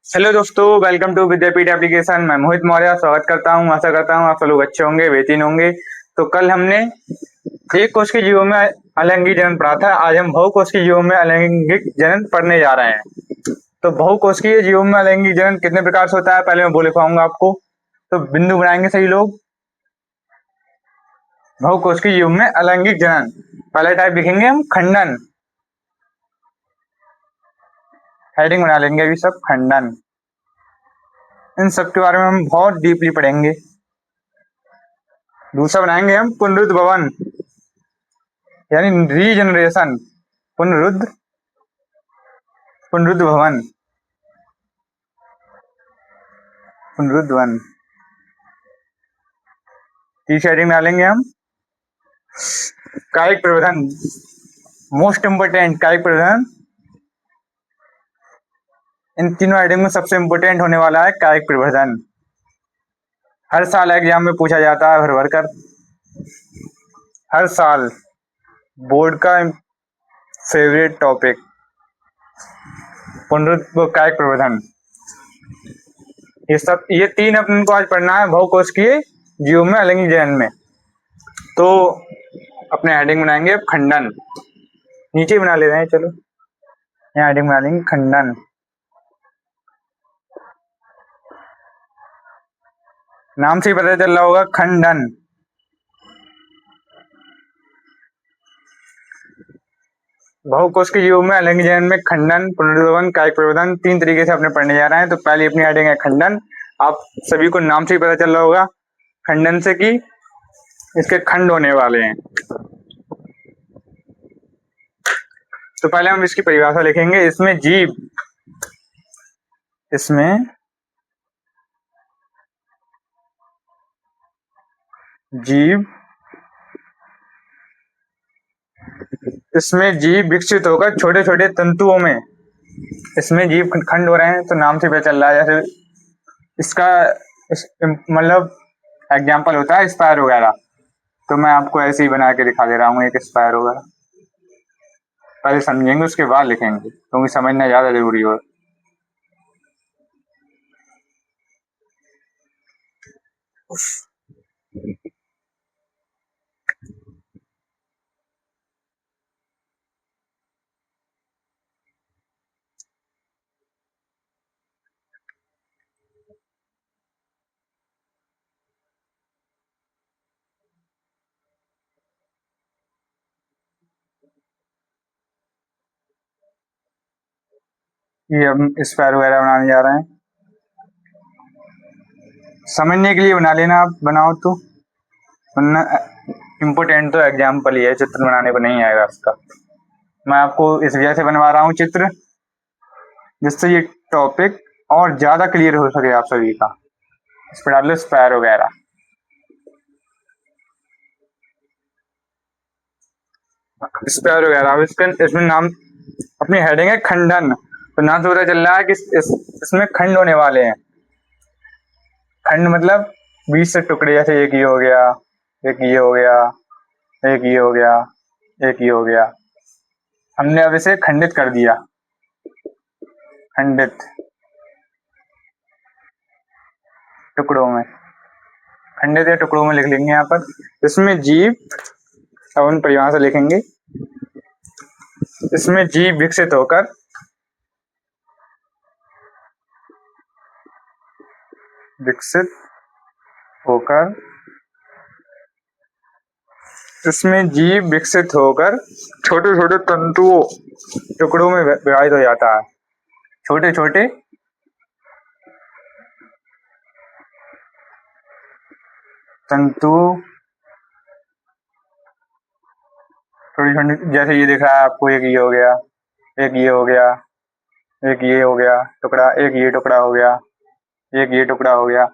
Hello दोस्तों, welcome to Vidyapeeth application. मैं मोहित मौर्य स्वागत करता हूं। आशा करता हूं आप सब लोग अच्छे होंगे, बेहतरीन होंगे। तो कल हमने एक कोश के जीवों में अलैंगिक जनन पढ़ा था। आज हम बहुकोश के जीवों में अलैंगिक जनन पढ़ने जा रहे हैं। तो बहुकोशिकीय जीवों में अलैंगिक जनन कितने प्रकार से होता है पहले मैं बोल पाऊंगा आपको। तो बिंदु बनाएंगे सही लोग। बहुकोशिकीय जीवों में अलैंगिक जनन, पहला टाइप लिखेंगे हम खंडन। हेडिंग बना लेंगे अभी सब, खंडन। इन सब के बारे में हम बहुत डीपली पढ़ेंगे। दूसरा बनाएंगे हम पुनरुद्भवन, यानी रीजनरेशन। पुनरुद्भवन, पुनरुद्भवन। तीसरी हेडिंग डालेंगे हम कायिक प्रवर्धन, मोस्ट इम्पोर्टेंट कायिक प्रवर्धन। इन तीनों हेडिंग में सबसे इम्पोर्टेंट होने वाला है कायिक प्रवर्धन। हर साल एग्जाम में पूछा जाता है भर भर कर, हर साल बोर्ड का फेवरेट टॉपिक कायिक प्रवर्धन। ये तीन अपन को आज पढ़ना है बहुकोशिकीय जीवों में अलैंगिक जनन में। तो अपने हेडिंग बनाएंगे खंडन, नीचे बना ले रहे हैं, चलो यहाँ हेडिंग बना लेंगे खंडन। नाम से ही पता चल रहा होगा, खंडन। बहुकोश के जीवों में अलैंगिक जनन में खंडन, पुनरुद्भवन, कायिक प्रवर्धन तीन तरीके से अपने पढ़ने जा रहे हैं। तो पहले अपनी हेडिंग है खंडन। आप सभी को नाम से ही पता चल रहा होगा खंडन से कि इसके खंड होने वाले हैं। तो पहले हम इसकी परिभाषा लिखेंगे। इसमें जीव विकसित होकर छोटे छोटे तंतुओं में, इसमें जीव खंड हो रहे हैं। तो नाम से पता चल रहा है, जैसे इसका मतलब एग्जाम्पल होता है स्पायर वगैरह। तो मैं आपको ऐसे ही बना के दिखा दे रहा हूँ एक स्पायर वगैरह। पहले समझेंगे उसके बाद लिखेंगे, क्योंकि समझना ज्यादा जरूरी हो। ये हम स्पायर वगैरह बनाने जा रहे हैं। समझने के लिए बना लेना, आप बनाओ तो, वरना इम्पोर्टेंट तो एग्जाम्पल ही है, चित्र बनाने को नहीं आएगा इसका। मैं आपको इस वजह से बनवा रहा हूँ चित्र, जिससे ये टॉपिक और ज्यादा क्लियर हो सके आप सभी का। इस पर डाल लो स्पायर वगैरह। स्पायर वगैरह, इसमें नाम, अपनी हेडिंग है खंडन। तो नाम से पता चल रहा है कि इसमें खंड होने वाले हैं। खंड मतलब 20 से टुकड़े, जैसे एक ये हो गया, एक ये हो गया, एक ये हो गया, एक ये हो गया। हमने अब इसे खंडित कर दिया, खंडित टुकड़ों में, खंडित या टुकड़ों में लिख लेंगे यहाँ पर। इसमें जीव, अब उन परिभाषा लिखेंगे। इसमें जीव विकसित होकर छोटे छोटे तंतुओं, टुकड़ों में विभाजित हो जाता है। छोटे छोटे तंतु, छोटी छोटी, जैसे ये दिख रहा है आपको, एक ये हो गया, एक ये हो गया, एक ये हो गया टुकड़ा, एक ये टुकड़ा हो गया, एक ये टुकड़ा हो गया।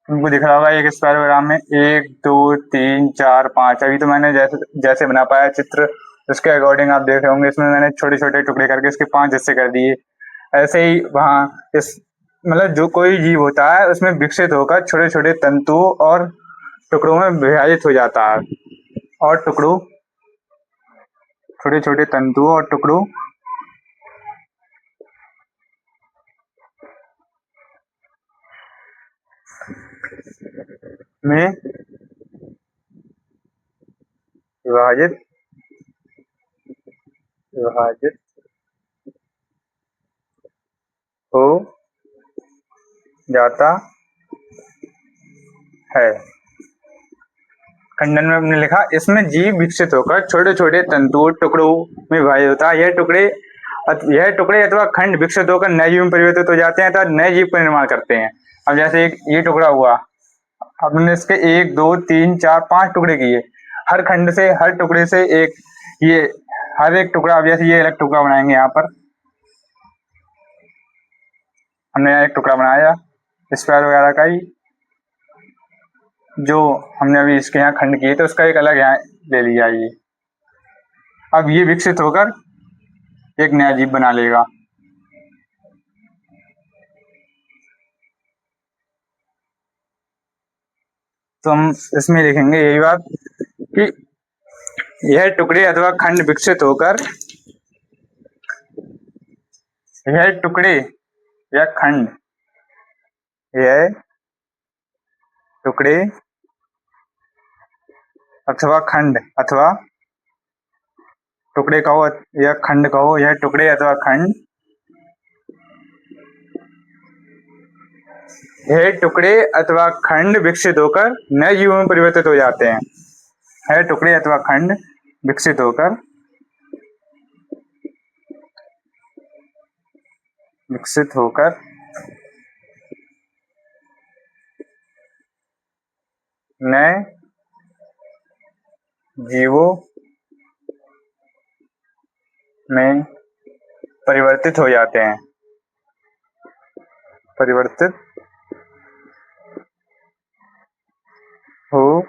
तुमको दिख रहा होगा एक स्पायरोग्राम में 1 2 3 4 5। अभी तो मैंने जैसे बना पाया चित्र, उसके अकॉर्डिंग आप देख रहे होंगे। इसमें मैंने छोटे छोटे टुकड़े करके इसके 5 हिस्से कर दिए। ऐसे ही वहाँ इस मतलब जो कोई जीव होता है उसमें विकसित होकर छोटे छोटे तंतुओं और टुकड़ों में विभाजित हो जाता है। और टुकड़ों, छोटे छोटे तंतुओं और टुकड़ों में विभाजित विभाजित हो जाता है। खंडन में हमने लिखा, इसमें जीव विकसित होकर छोटे छोटे तंतुओं टुकड़ों में विभाजित होता है। यह टुकड़े अथवा खंड विकसित होकर नए जीव में परिवर्तित हो जाते हैं तथा नए जीव का निर्माण करते हैं। अब जैसे ये टुकड़ा हुआ, हमने इसके 1 2 3 4 5 टुकड़े किए। हर खंड से, हर टुकड़े से एक, ये हर एक टुकड़ा, अब जैसे ये अलग टुकड़ा बनाएंगे। यहाँ पर हमने एक टुकड़ा बनाया स्क्वायर वगैरह का ही, जो हमने अभी इसके यहाँ खंड किए, तो उसका एक अलग यहाँ ले लिया ये। अब ये विकसित होकर एक नया जीव बना लेगा। तो हम इसमें लिखेंगे यही बात कि यह टुकड़े अथवा खंड विकसित होकर, यह टुकड़े या खंड, यह टुकड़े अथवा खंड, अथवा टुकड़े कहो या खंड कहो, यह टुकड़े अथवा खंड, यह टुकड़े अथवा खंड विकसित होकर नए जीवों में परिवर्तित हो जाते हैं। यह टुकड़े अथवा खंड विकसित होकर नए जीवों में परिवर्तित हो जाते हैं। परिवर्तित हो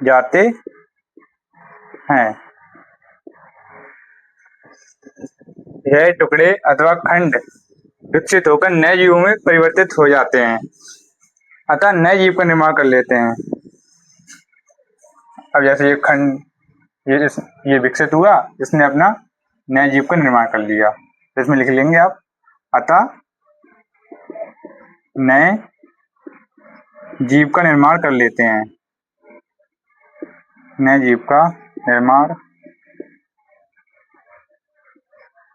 जाते हैं। यह टुकड़े अथवा खंड विकसित होकर नए जीवों में परिवर्तित हो जाते हैं, अतः नए जीव का निर्माण कर लेते हैं। अब जैसे ये खंड, ये विकसित हुआ, इसने अपना नए जीव का निर्माण कर लिया। तो इसमें लिख लेंगे आप, अतः नए जीव का निर्माण कर लेते हैं। नए जीव का निर्माण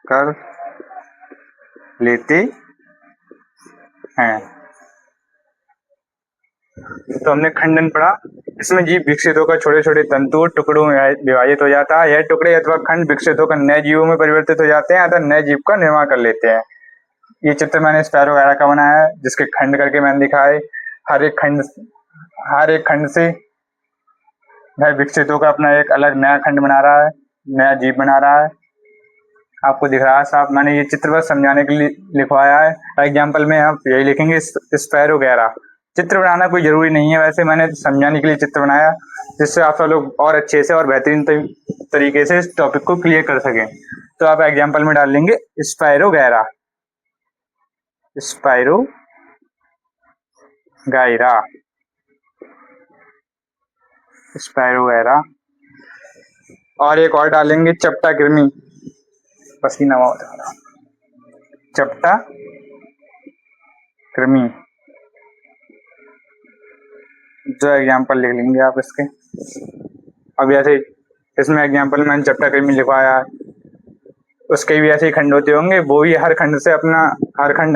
कर लेते हैं। तो हमने खंडन पढ़ा, इसमें जीव विकसित होकर छोटे छोटे तंतु टुकड़ों में विभाजित हो जाता है। यह टुकड़े अथवा खंड विकसित होकर नए जीवों में परिवर्तित हो जाते हैं, अतः नए जीव का निर्माण कर लेते हैं। ये चित्र मैंने स्पैरो वगैरह का बनाया है, जिसके खंड करके मैंने दिखाए। हर एक खंड से वह विकसित होकर अपना एक अलग नया खंड बना रहा है, नया जीव बना रहा है। आपको दिख रहा है साहब, मैंने ये चित्र बस समझाने के लिए लिखवाया है। एग्जाम्पल में आप यही लिखेंगे स्पैरो वगैरह। चित्र बनाना कोई जरूरी नहीं है, वैसे मैंने समझाने के लिए चित्र बनाया, जिससे आप सब लोग और अच्छे से और बेहतरीन तरीके से इस टॉपिक को क्लियर कर सकें। तो आप एग्जाम्पल में डाल लेंगे स्पैरो वगैरह, स्पैरो गायरा, स्पैरो वगैरह। और एक और डालेंगे चपटा कृमि, पसीना बहुत आ रहा, चपटा कृमि। जो एग्जाम्पल लिख लेंगे आप इसके। अब ऐसे इसमें एग्जाम्पल में चपटा कृमि लिखवाया है, उसके भी ऐसे ही खंड होते होंगे, वो भी हर खंड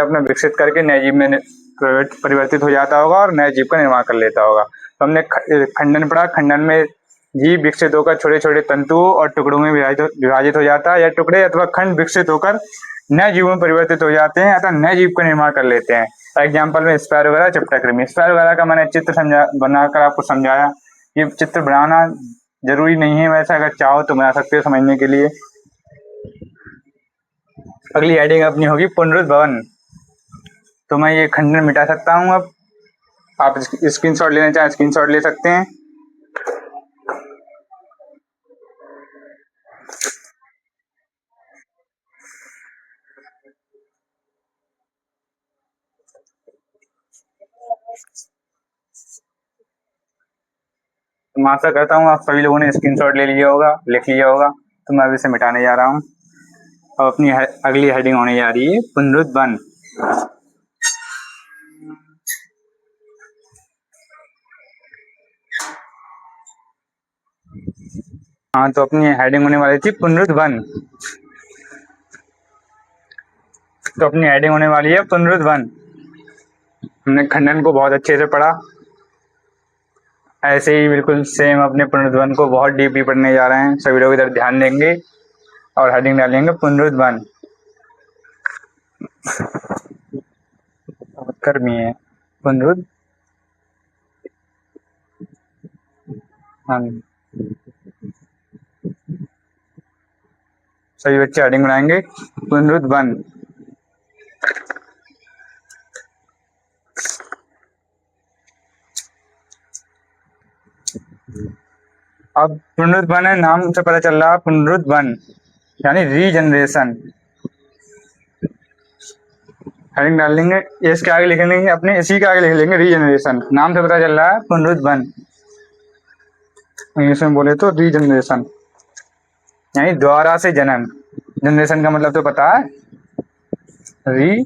अपना विकसित करके नए जीव में परिवर्तित हो जाता होगा और नए जीव का निर्माण कर लेता होगा। तो हमने खंडन पढ़ा, खंडन में जीव विकसित होकर छोटे छोटे तंतुओं और टुकड़ों में विभाजित हो जाता है। यह टुकड़े अथवा खंड विकसित होकर नए जीवों में परिवर्तित हो जाते हैं, अतः नए जीव का निर्माण कर लेते हैं। एग्जाम्पल में स्पैरो वगैरह, चपटा कृमि। स्पैरो वगैरह का मैंने चित्र बनाकर आपको समझाया। ये चित्र बनाना जरूरी नहीं है, वैसे अगर चाहो तो बना सकते हो समझने के लिए। अगली हेडिंग अपनी होगी पुनरुद्भवन। तो मैं ये खंडन मिटा सकता हूँ। अब आप स्क्रीनशॉट लेना चाहें स्क्रीनशॉट ले सकते हैं। तो मैं आशा करता हूँ आप सभी लोगों ने स्क्रीनशॉट ले लिया होगा, लिख लिया होगा। तो मैं अभी इसे मिटाने जा रहा हूँ। अब अपनी अगली हेडिंग होने जा रही है पुनरुद्भवन। हाँ, तो अपनी हेडिंग होने वाली थी पुनरुद्वन। तो अपनी हेडिंग होने वाली है पुनरुद्वन। हमने खंडन को बहुत अच्छे से पढ़ा, ऐसे ही बिल्कुल सेम अपने पुनरुद्वन को बहुत डीपली पढ़ने जा रहे हैं। सभी लोग इधर ध्यान देंगे और हेडिंग डालेंगे पुनरुद्वन। कर्मी है पुनरुद्वन। सभी बच्चे हेडिंग बनाएंगे पुनरुद्वन। अब पुनरुद्वन है, नाम से पता चल रहा है पुनरुद्वन यानी रीजनरेशन। हेडिंग डाल लेंगे, इसके आगे लिख लेंगे, अपने इसी के आगे लिख लेंगे रीजनरेशन। नाम से पता चल रहा है पुनरुद्वन, इंग्लिश में बोले तो रीजनरेशन यानी दोबारा से जनन। जनरेशन का मतलब तो पता है, रीजनरेशन।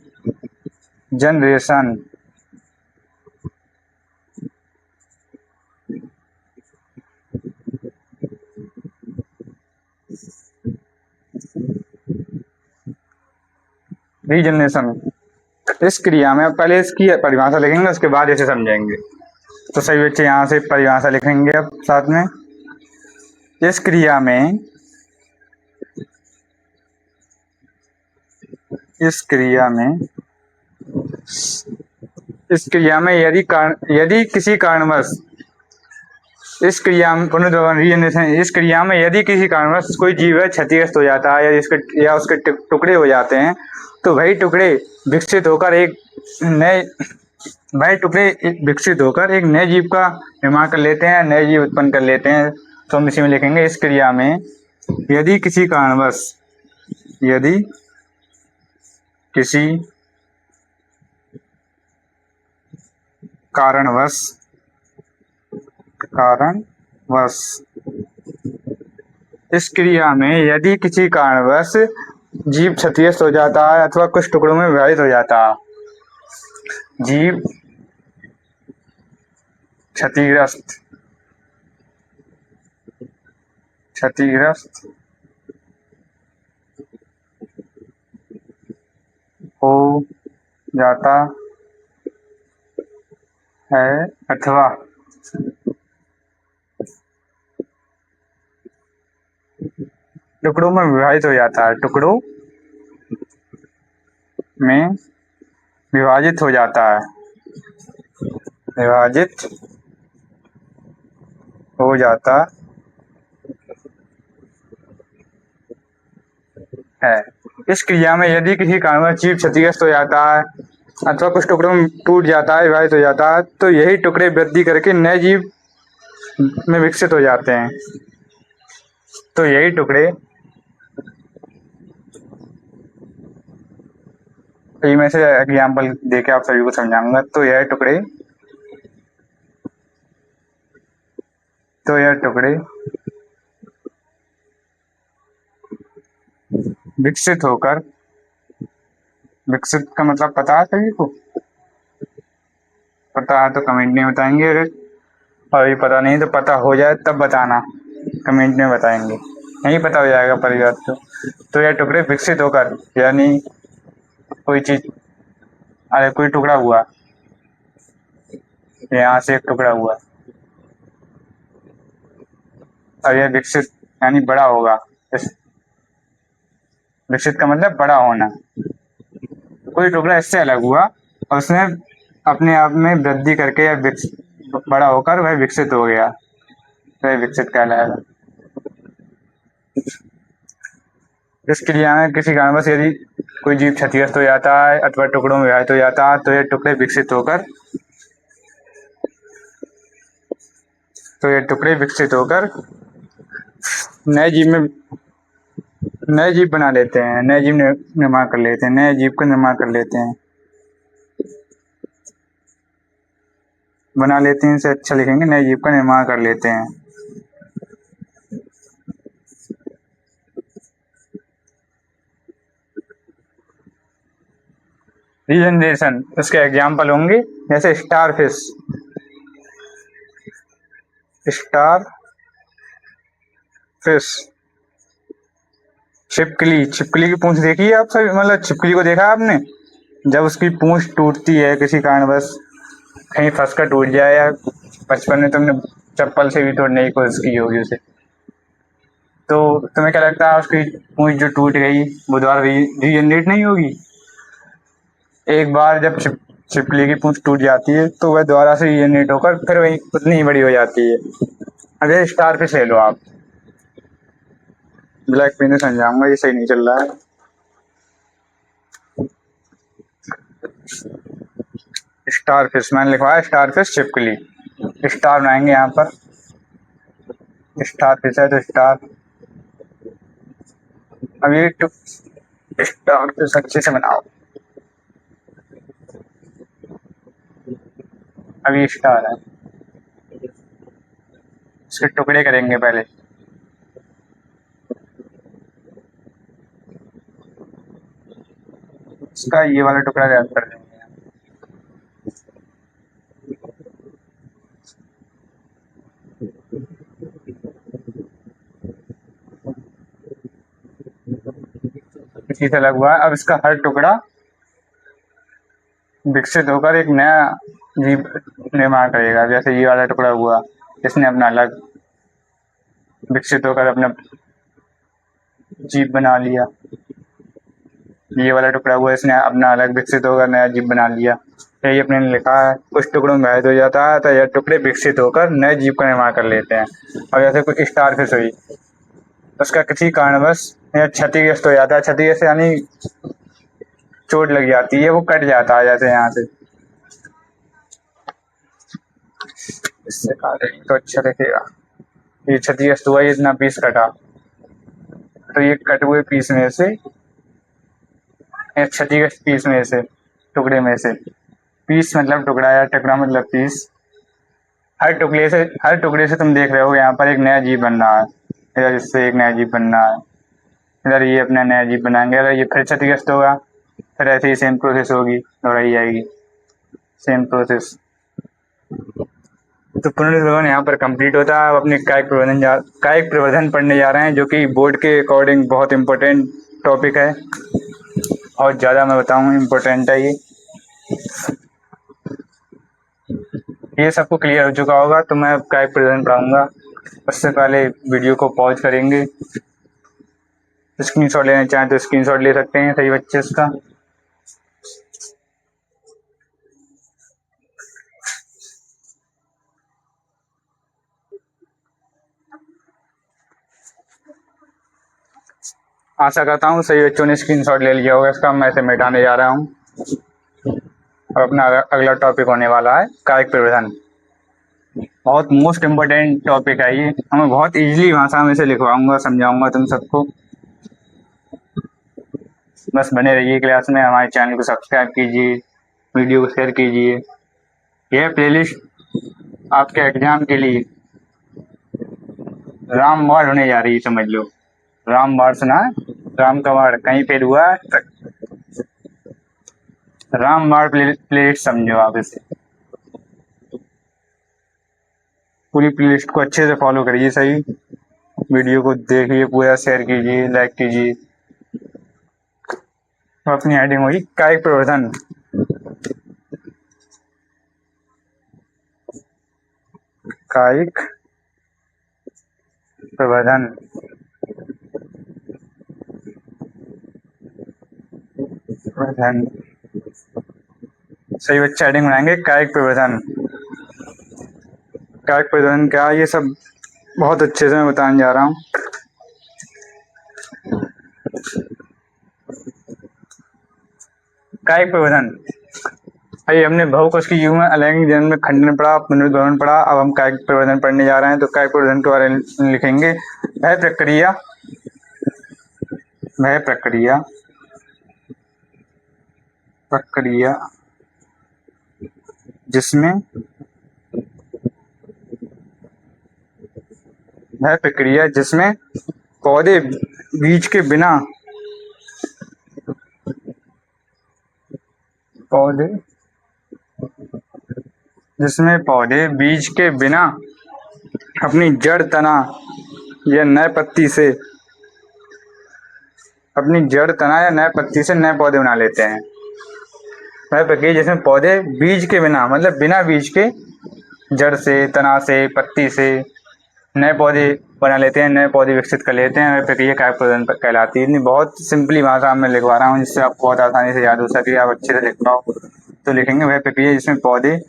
रीजनरेशन इस क्रिया में, पहले इसकी परिभाषा लिखेंगे उसके बाद इसे समझेंगे। तो सही बच्चे यहाँ से परिभाषा लिखेंगे अब साथ में। इस क्रिया में, इस क्रिया में यदि किसी कारणवश, इस क्रिया में पुनर्भवन रीजनरेशन, इस क्रिया में यदि किसी कारणवश कोई जीव क्षतिग्रस्त हो जाता है या उसके टुकड़े हो जाते हैं, तो वही टुकड़े विकसित होकर एक नए जीव का निर्माण कर लेते हैं, नए जीव उत्पन्न कर लेते हैं। तो हम इसी में लिखेंगे, इस क्रिया में यदि किसी कारणवश इस क्रिया में यदि किसी कारणवश जीव क्षतिग्रस्त हो जाता है अथवा कुछ टुकड़ों में विभाजित हो जाता है, जीव क्षतिग्रस्त हो जाता है अथवा टुकड़ों में विभाजित हो जाता है, टुकड़ों में विभाजित हो जाता है, विभाजित हो जाता है। इस क्रिया में यदि किसी कारणवश जीव क्षतिग्रस्त हो जाता है अथवा कुछ टुकड़ों में टूट जाता है, विभाजित हो जाता है, तो यही टुकड़े वृद्धि करके नए जीव में विकसित हो जाते हैं। तो यही टुकड़े, मैं से एग्जाम्पल देके आप सभी को समझाऊंगा। तो यह टुकड़े विकसित होकर, विकसित का मतलब पता है सभी को? पता है तो कमेंट में बताएंगे, अगर अभी पता नहीं तो पता हो जाए तब बताना, कमेंट में बताएंगे। नहीं पता हो जाएगा परिवर्त तो यह टुकड़े विकसित होकर, यानी कोई चीज, अरे कोई टुकड़ा हुआ, यहाँ से एक टुकड़ा हुआ और यह विकसित यानी बड़ा होगा। विकसित का मतलब बड़ा होना। कोई टुकड़ा इससे अलग हुआ और उसने अपने आप में वृद्धि करके या बड़ा होकर वह विकसित हो गया, तो वह विकसित कहलाएगा। इस क्रिया में किसी कारणवश यदि कोई जीव क्षतिग्रस्त हो जाता है अथवा टुकड़ों में विभाजित हो जाता है, तो ये टुकड़े विकसित होकर नए जीव बना लेते हैं, नए जीव निर्माण कर लेते हैं, नए जीव का निर्माण कर लेते हैं, बना लेते हैं से अच्छा लिखेंगे, नए जीव का निर्माण कर लेते हैं। रीजनरेशन उसके एग्जाम्पल होंगे, जैसे स्टार फिश, छिपकली। छिपकली की पूंछ देखी है आप सभी, मतलब छिपकली को देखा आपने? जब उसकी पूंछ टूटती है किसी कारणवश, कहीं फंस कर टूट जाए, या बचपन में तुमने चप्पल से भी तोड़ने की कोशिश की होगी उसे, तो तुम्हें क्या लगता है उसकी पूंछ जो टूट गई वो दोबारा रीजनरेट नहीं होगी? एक बार जब छिपकली की पूंछ टूट जाती है तो वह दोबारा से रीजनरेट होकर फिर वही उतनी ही बड़ी हो जाती है। अब ये स्टार फिश ले लो आप। ब्लैक पेन समझाऊंगा, ये सही नहीं चल रहा है। स्टार फिश मैंने लिखवाया, स्टार फिश छिपकली, स्टार बनाएंगे यहाँ पर। स्टार फिश है तो स्टार। अब ये स्टार फिश अच्छे से बनाओ। अब ये स्टार है, इसके टुकड़े करेंगे पहले। इसका ये वाला टुकड़ा याद कर देंगे। इसी से लग हुआ है। अब इसका हर टुकड़ा विकसित होकर एक नया जीव निर्माण करेगा। जैसे ये वाला टुकड़ा हुआ, इसने अपना अलग विकसित होकर अपना जीव बना लिया। ये वाला टुकड़ा हुआ, इसने अपना अलग विकसित होकर नया जीव बना लिया। यही अपने ने लिखा है, कुछ टुकड़ों में भेद हो जाता है तो यह टुकड़े विकसित होकर नए जीव का निर्माण कर लेते हैं। और जैसे कोई स्टार फिश हुई, उसका किसी कारणवश यह क्षतिग्रस्त हो जाता है। क्षतिग्रस्त यानी चोट लग जाती है, वो कट जाता है जैसे यहाँ से। इससे काटेंगे तो अच्छा दिखेगा। ये क्षतिग्रस्त हुआ, ये इतना पीस कटा, तो ये कट हुए पीस में से, क्षतिग्रस्त पीस में से, टुकड़े में से, पीस मतलब टुकड़ा या टुकड़ा मतलब पीस, हर टुकड़े से तुम देख रहे हो यहाँ पर एक नया जीव बन रहा है। इधर इससे एक नया जीव बन रहा है, इधर ये अपना नया जीव बनाएंगे। अगर ये फिर क्षतिग्रस्त होगा, फिर ऐसे ही सेम प्रोसेस होगी, दोहराई जाएगी सेम प्रोसेस। तो पुनर्निर्माण यहाँ पर कंप्लीट होता है। अब अपने कायिक प्रवर्धन पढ़ने जा रहे हैं, जो कि बोर्ड के अकॉर्डिंग बहुत इंपॉर्टेंट टॉपिक है, और ज़्यादा मैं बताऊँ इम्पोर्टेंट है ये सबको क्लियर हो चुका होगा। तो मैं अब कायिक प्रवर्धन पढ़ाऊंगा, उससे पहले वीडियो को पॉज करेंगे। स्क्रीनशॉट लेना चाहें तो स्क्रीनशॉट ले सकते हैं सही बच्चे इसका। आशा करता हूँ सही बच्चों ने स्क्रीनशॉट ले लिया होगा इसका। मैं इसे मिटाने जा रहा हूँ और अपना अगला टॉपिक होने वाला है कायिक प्रवर्धन। बहुत मोस्ट इम्पोर्टेंट टॉपिक है ये, मैं बहुत इजीली भाषा में से लिखवाऊंगा, समझाऊंगा तुम सबको। बस बने रहिए क्लास में। हमारे चैनल को सब्सक्राइब कीजिए, वीडियो को शेयर कीजिए। यह प्लेलिस्ट आपके एग्जाम के लिए रामबाण होने जा रही है, समझ लो। रामबाण सुना है? राम का बाण कहीं फेल हुआ है? रामबाण प्लेलिस्ट समझो आप इसे। पूरी प्लेलिस्ट को अच्छे से फॉलो करिए, सही वीडियो को देखिए पूरा, शेयर कीजिए, लाइक कीजिए। तो अपनी हेडिंग हुई कायिक प्रवर्धन। कायिक प्रवर्धन, सही बच्चा हेडिंग बनाएंगे कायिक प्रवर्धन। कायिक प्रवर्धन क्या, ये सब बहुत अच्छे से मैं बताने जा रहा हूँ। कायिक प्रवर्धन, भाई हमने बहुकोश की जीव में अलैंगिक जनन में खंडन पढ़ा, पुनर्भरण पढ़ा। अब हम कायिक प्रवर्धन पढ़ने जा रहे हैं। तो कायिक प्रवर्धन के बारे में लिखेंगे, वह प्रक्रिया जिसमें पौधे बीज के बिना अपनी जड़, तना ये नए पत्ती से अपनी जड़, तना या नए पत्ती से नए पौधे बना लेते हैं। वह प्रक्रिया जिसमें पौधे बीज के बिना, मतलब बिना बीज के, जड़ से, तना से, पत्ती से नए पौधे बना लेते हैं, नए पौधे विकसित कर लेते हैं। वह प्रक्रिया कायक प्रजनन कहलाती है। बहुत सिंपली भाषा में लिखवा रहा हूँ जिससे आपको बहुत आसानी से याद हो सके, आप अच्छे से लिख पाओ। तो लिखेंगे वह प्रक्रिया जिसमें पौधे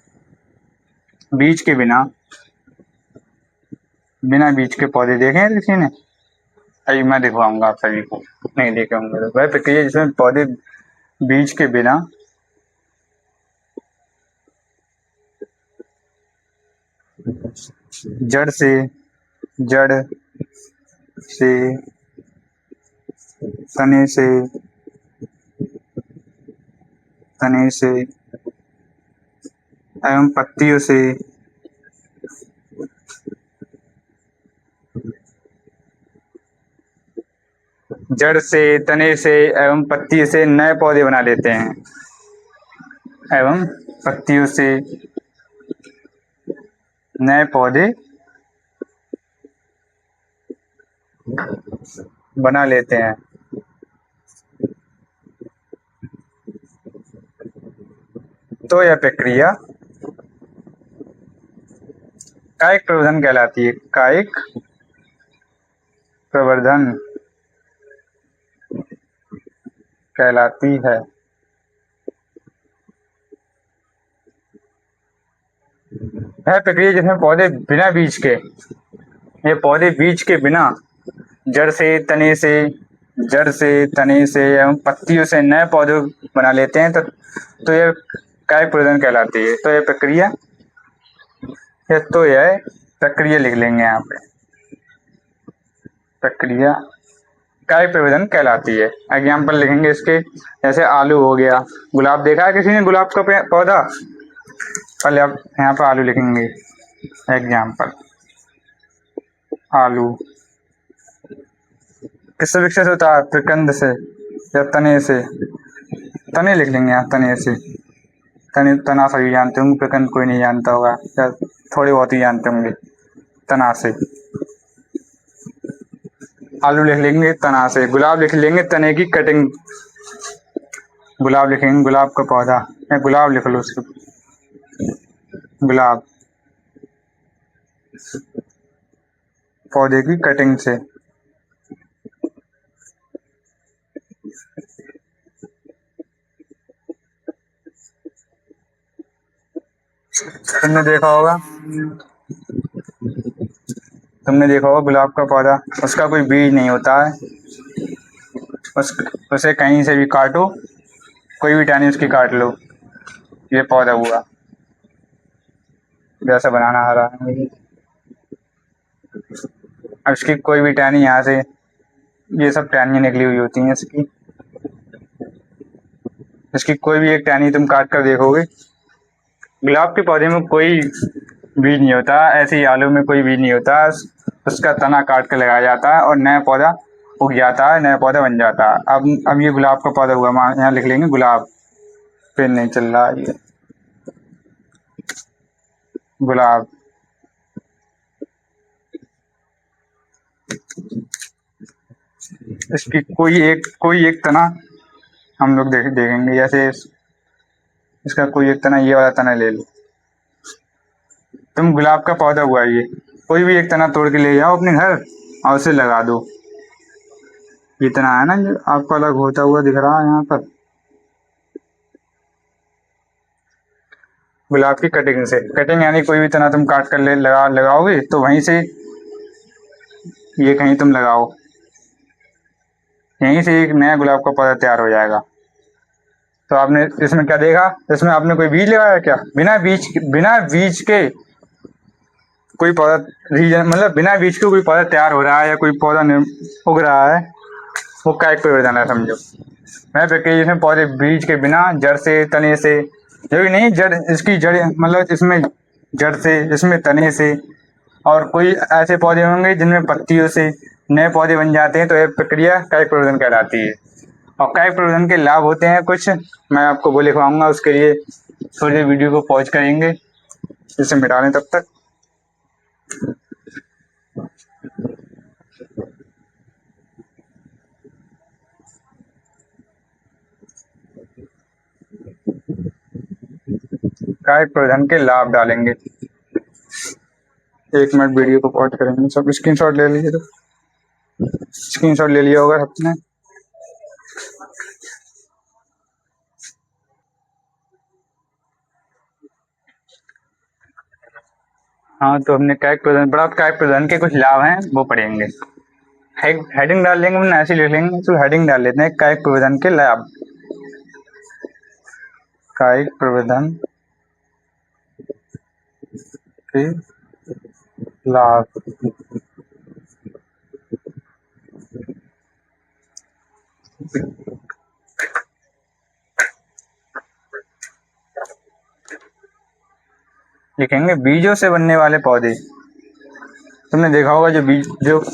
बीज के बिना बीज के पौधे देखे हैं किसी ने? अभी मैं दिखवाऊंगा आप सभी को, नहीं देखे होंगे तो। वह प्रक्रिया जिसमें पौधे बीज के बिना जड़ से तने से एवं पत्तियों से जड़ से, तने से एवं पत्ती से नए पौधे बना लेते हैं, एवं पत्तियों से नए पौधे बना लेते हैं। तो यह प्रक्रिया कायिक प्रवर्धन कहलाती है। कायिक प्रवर्धन कहलाती है। यह प्रक्रिया जिसमें पौधे बिना बीज के, ये पौधे बीज के बिना जड़ से, तने से एवं पत्तियों से नए पौधे बना लेते हैं, तो यह कायिक प्रवर्धन कहलाती है। तो यह प्रक्रिया लिख लेंगे यहाँ पे, प्रक्रिया कायिक प्रवर्धन कहलाती है। एग्जाम्पल लिखेंगे इसके, जैसे आलू हो गया, गुलाब देखा है किसी ने गुलाब का पौधा? पहले आप यहाँ पर आलू लिखेंगे। एग्जाम्पल, आलू किससे विकसित होता है? प्रकंद से या तने से। तने लिख लेंगे यहाँ, तने से। तना सभी जानते होंगे, प्रकंद कोई नहीं जानता होगा या थोड़े बहुत ही जानते होंगे। तना से आलू लिख लेंगे, तना से। गुलाब लिख लेंगे, तने की कटिंग। गुलाब लिखेंगे, गुलाब का पौधा, या गुलाब लिख लो सिर्फ, गुलाब पौधे की कटिंग से। तुमने देखा होगा गुलाब का पौधा, उसका कोई बीज नहीं होता है। उसे कहीं से भी काटो, कोई भी टहनी उसकी काट लो, ये पौधा हुआ। जैसा बनाना आ रहा है, अब इसकी कोई भी टहनी यहाँ से, ये सब टहनियाँ निकली हुई होती हैं इसकी कोई भी एक टहनी तुम काट कर देखोगे, गुलाब के पौधे में कोई बीज नहीं होता। ऐसे ही आलू में कोई बीज नहीं होता, उसका तना काट कर लगाया जाता है और नया पौधा उग जाता है, नया पौधा बन जाता है। अब ये गुलाब का पौधा हुआ, यहाँ लिख लेंगे गुलाब, पेन नहीं चल रहा है, ये गुलाब। इसकी कोई एक तना हम लोग देखेंगे, जैसे इसका कोई एक तना, ये वाला तना ले लो। तुम गुलाब का पौधा हुआ ये, कोई भी एक तना तोड़ के ले जाओ अपने घर और उसे लगा दो। ये तना है ना जो आपको अलग होता हुआ दिख रहा है यहाँ पर, गुलाब की कटिंग से। कटिंग यानी कोई भी तना तुम काट कर लगाओगे तो वहीं से ये कहीं तुम लगाओ, यहीं से एक नया गुलाब का पौधा तैयार हो जाएगा। तो आपने इसमें क्या देखा? इसमें आपने कोई बीज लगाया क्या? बिना बीज के कोई पौधा, मतलब बिना बीज के कोई पौधा तैयार हो रहा है या कोई पौधा उग रहा है, वो कायिक प्रवर्धन है, समझो। मैं प्रक्रिया जिसमें पौधे बीज के बिना जड़ से, तने से, जो भी नहीं जड़, इसकी जड़ मतलब इसमें जड़ से, इसमें तने से, और कोई ऐसे पौधे होंगे जिनमें पत्तियों से नए पौधे बन जाते हैं, तो यह प्रक्रिया कायिक प्रवर्धन कहलाती है। और कायिक प्रवर्धन के लाभ होते हैं कुछ, मैं आपको वो लिखवाऊंगा, उसके लिए थोड़ी देर वीडियो को पॉज करेंगे, इसे मिटा लें तब तक। कायक प्रबंधन के लाभ डालेंगे। 1 मिनट वीडियो को पॉज करेंगे। सब स्क्रीनशॉट ले लीजिए, तो स्क्रीनशॉट ले लिया होगा सबने। हाँ, तो हमने कायक प्रबंधन के कुछ लाभ हैं वो पढ़ेंगे। हेडिंग डाल लेंगे, हमने ऐसे लिख लेंगे, तो हेडिंग डाल लेते हैं कायक प्रबंधन के लाभ। कायिक प्रबंधन के लाभ। लिखेंगे बीजों से बनने वाले पौधे। तुमने देखा होगा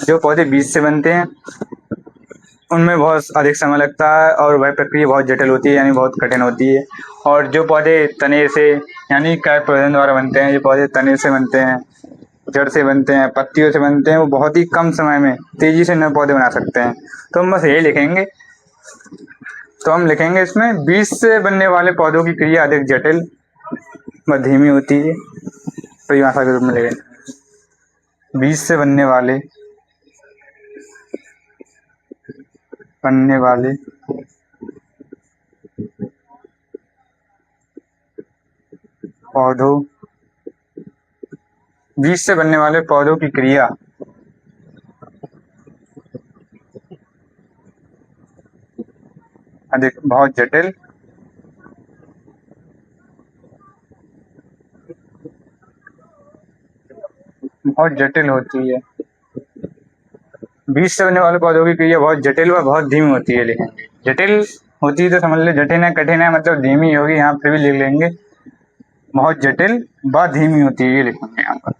जो पौधे बीज से बनते हैं उनमें बहुत अधिक समय लगता है और वह प्रक्रिया बहुत जटिल होती है, यानी बहुत कठिन होती है। और जो पौधे तने से यानी कायक प्रबंधन द्वारा बनते हैं, जो पौधे तने से बनते हैं, जड़ से बनते हैं, पत्तियों से बनते हैं, वो बहुत ही कम समय में तेजी से नए पौधे बना सकते हैं। तो हम बस यही लिखेंगे। तो हम लिखेंगे इसमें बीज से बनने वाले पौधों की क्रिया अधिक जटिल व धीमी होती है। परिभाषा के रूप में लिखेंगे बीज से बनने वाले पौधों बीज से बनने वाले पौधों की क्रिया अधिक बहुत जटिल होती है। बीज से बनने वाले पौधों की क्रिया बहुत जटिल व बहुत धीमी होती है। लिखेंगे जटिल होती है तो समझ ले जटिल है, कठिन है, मतलब धीमी होगी। यहाँ फिर भी लिख लेंगे बहुत जटिल व धीमी होती है, ये लिखेंगे यहाँ पर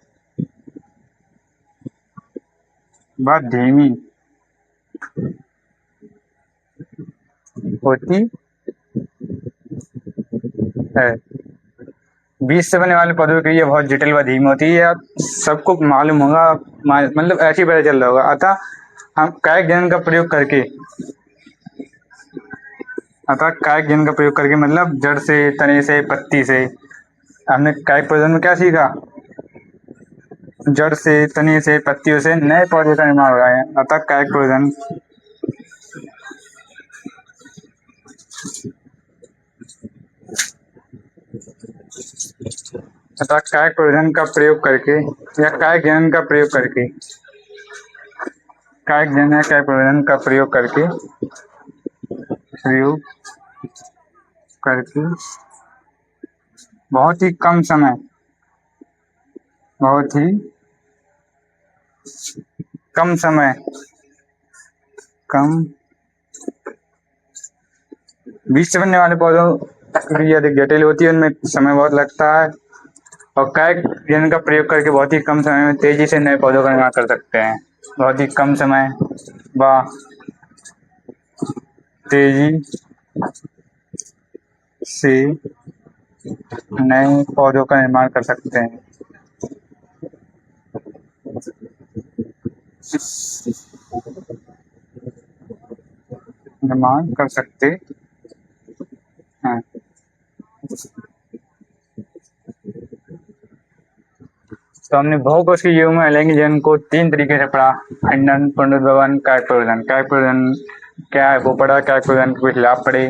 व धीमी होती है। बीज से बनने वाले पौधों की क्रिया बहुत जटिल व धीमी होती है। आप सबको मालूम होगा, मतलब ऐसे ही पता चल रहा होगा। अतः हम कायक जनन का प्रयोग करके मतलब जड़ से, तने से, पत्ती से। हमने कायक प्रबंधन में क्या सीखा? जड़ से, तने से, पत्तियों से नए पौधे का निर्माण हो रहा है। अतः कायक प्रबंधन का प्रयोग करके या कायक जनन का प्रयोग करके बहुत ही कम समय बीज से बनने वाले पौधों की अधिक जटिल होती है, उनमें समय बहुत लगता है। और कायक जनन का प्रयोग करके बहुत ही कम समय में तेजी से नए पौधों का निर्माण कर सकते हैं। बहुत ही कम समय व तेजी से नए पौधों का निर्माण कर सकते हैं। हैं। तो हमने बहुकोश के युग में अलैंगिक जनन को 3 तरीके से पढ़ा। अंडन, पुनरुद्भवन, कायक प्रबंधन। कायक प्रबंधन क्या है वो पढ़ा, कायक प्रबंधन के कुछ लाभ पढ़े।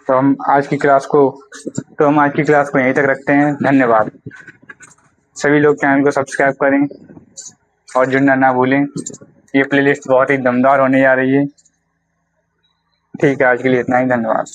तो हम आज की क्लास को यहीं तक रखते हैं। धन्यवाद। सभी लोग चैनल को सब्सक्राइब करें और जुड़ना ना भूलें। ये प्लेलिस्ट बहुत ही दमदार होने जा रही है। ठीक है, आज के लिए इतना ही। धन्यवाद।